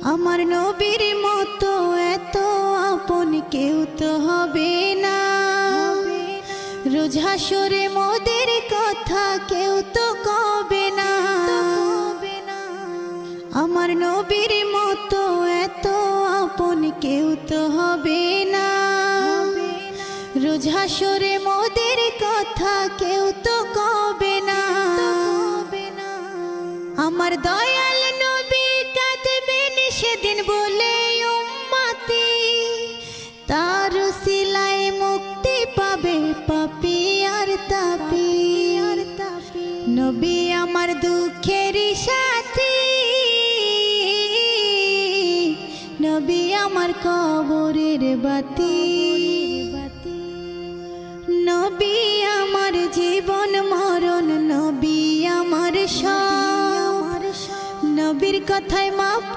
আমার নবীর মতো এত আপন কেউ তো হবে না। রোজ হাসরে মোদের কথা কেউ তো কবে না। আমার নবীর মতো এত আপন কেউ তো হবে না। রোজ হাসরে মোদের কথা কেউ তো কবে না। আমার দয়াল নবী কাঁদবেন সেদিন বলে উম্মতি, তার উসিলায় মুক্তি পাবে পাপী আর তাপী। নবী আমার দুঃখের সাথী, নবী আমার কবরের বাতি। নবী আমার জীবন মরণ, নবী আমার সব। নবীর কথায় মাফ